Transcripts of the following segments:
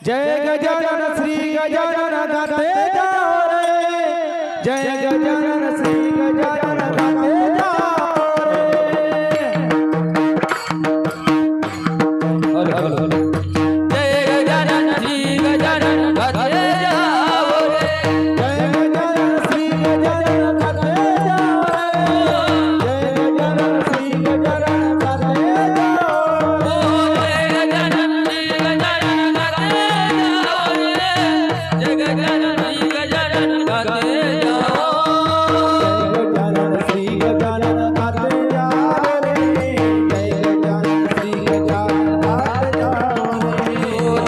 जय गजानन श्री गजानन गाते जाओ रे, जय गजानन श्री गजानन गाते जाओ रे। जय गजानन श्री गजानन गाते जाओ रे, जय गजानन श्री गजानन गाते जाओ रे, जय गजानन श्री गजानन गाते जाओ रे। जय गजानन श्री गजानन गाते जाओ रे, जय गजानन श्री गजानन गाते जाओ। गजानन श्री गजानन गाते जाओ रे, जय गजानन श्री गजानन गाते जाओ रे।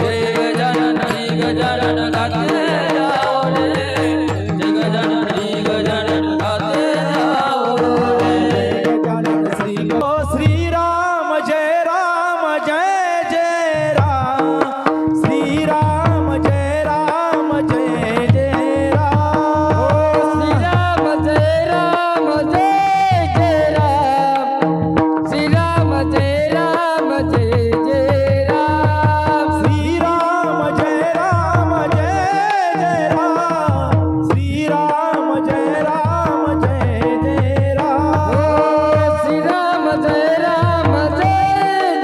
जय गजानन श्री गजानन गाते जाओ रे, जय गजानन श्री गजानन गाते जाओ रे। गजानन श्री श्री राम जय राम जय जय राम, श्री राम जय राम जय जय राम। श्री राम जय राम जय जय राम, श्री राम जय राम जय जय राम। श्री राम जय राम जय जय राम, श्री राम जय राम जय जय राम। श्री राम जय राम जय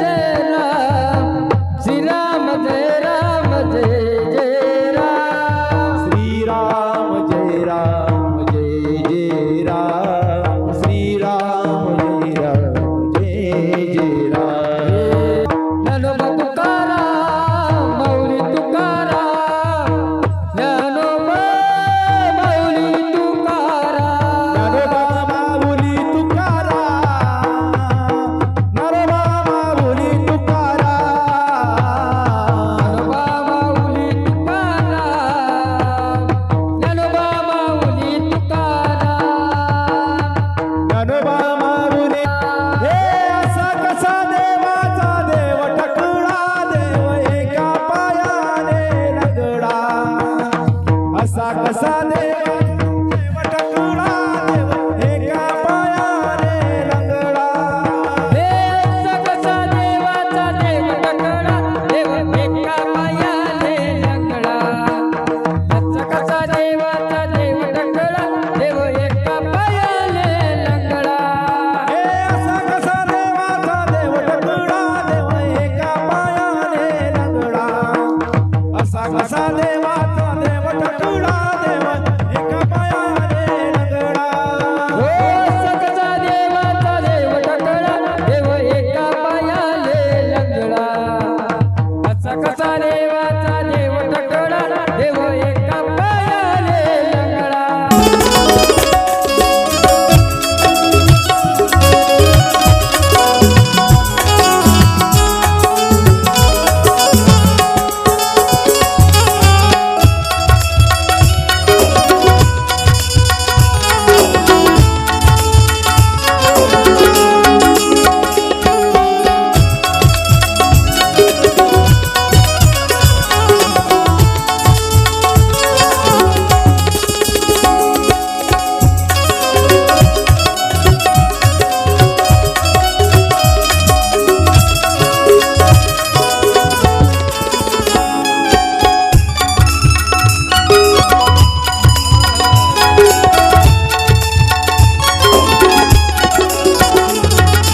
जय राम, श्री राम जय राम जय जय राम। श्री राम जय राम जय जय राम, श्री राम जय राम जय जय राम। ज्ञानोबा तुकाराम माऊली तुकाराम, ज्ञानोबा माऊली तुकाराम। नरोबा माऊली तुकाराम, नरोबा माऊली तुकाराम। ज्ञानोबा माऊली तुकाराम, ज्ञानोबा माऊली तुकाराम। नरोबा माऊली हे असा कसा देवाचा देव टकला, देव एका पायाने लंगडा। असा कसा देव टकला, देव एका पायाने लंगडा। हे सकसा देवाचा देव टकला, देव एका पायाने लंगडा। सकसा देवाचा देव टकला, देव एका पायाने लंगडा। हे असा कसा देवाचा देव टकला, देव एका पायाने लंगडा। असा कसा देवाचा देव टकला, देव एका पायाने लंगडा। हो सकसा देवाचा देव टकला, देव एका पायाने लंगडा। सकसा देवाचा देव टकला, देव एका पायाने लंगडा।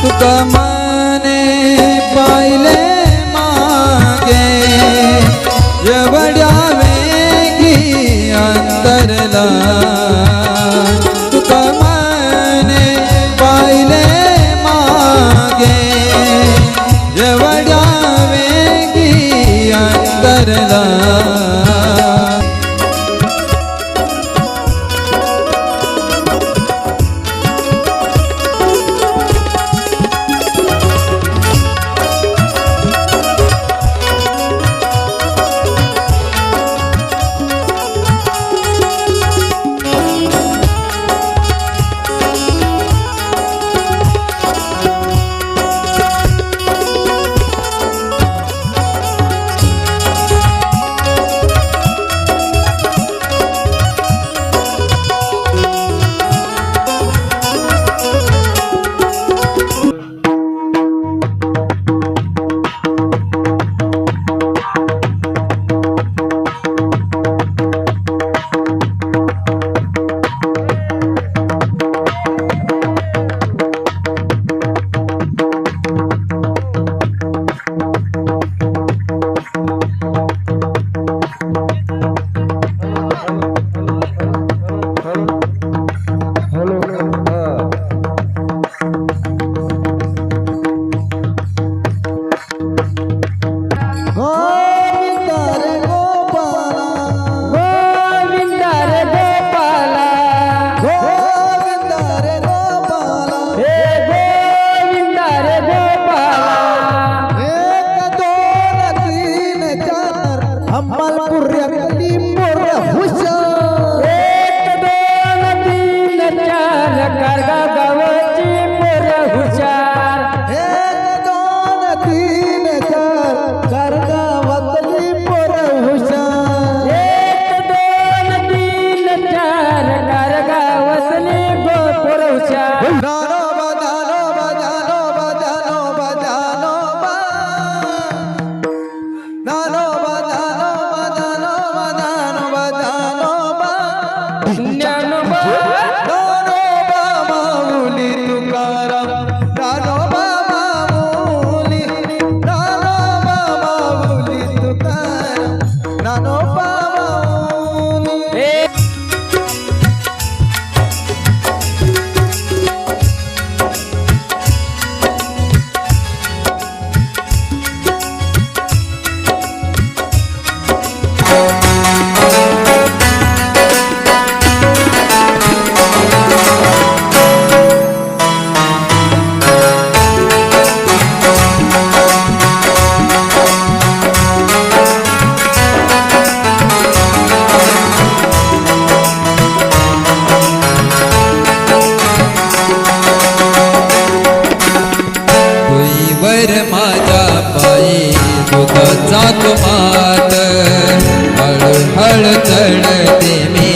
तुका मने पाहिले मागे, एवढ्या वेगी अंतरला। तुका मने पाहिले मागे, एवढ्या वेगी अंतरला। अंमलपुऱ्यातली पोर हुशार एक दोन तीन चार कारगा गावाची पोर हुशार एक दोन तीन चार कारगावातली पोर हुशार एक दोन तीन चार कारगा वसली गो पोर हुशार दानोबा दानोबा दानोबा दानोबा दानोबा दानोबा दानोबा दानोबा दानोबा दानोबा ज्ञानोबा दानोबा माऊली तुकाराम दानोबा माऊली दानोबा माऊली तुकाराम दानोबा माऊली हे वर माझ्या पायी दुधाचा तुमात हळूहळू चढते मी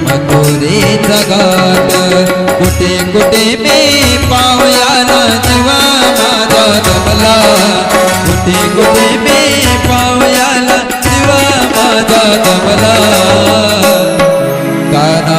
मथुरे जगात कुठे कुठे मी पावयाला जीवा माझा दमला कुठे कुठे मी पावयाला जीवा माझा दमला काना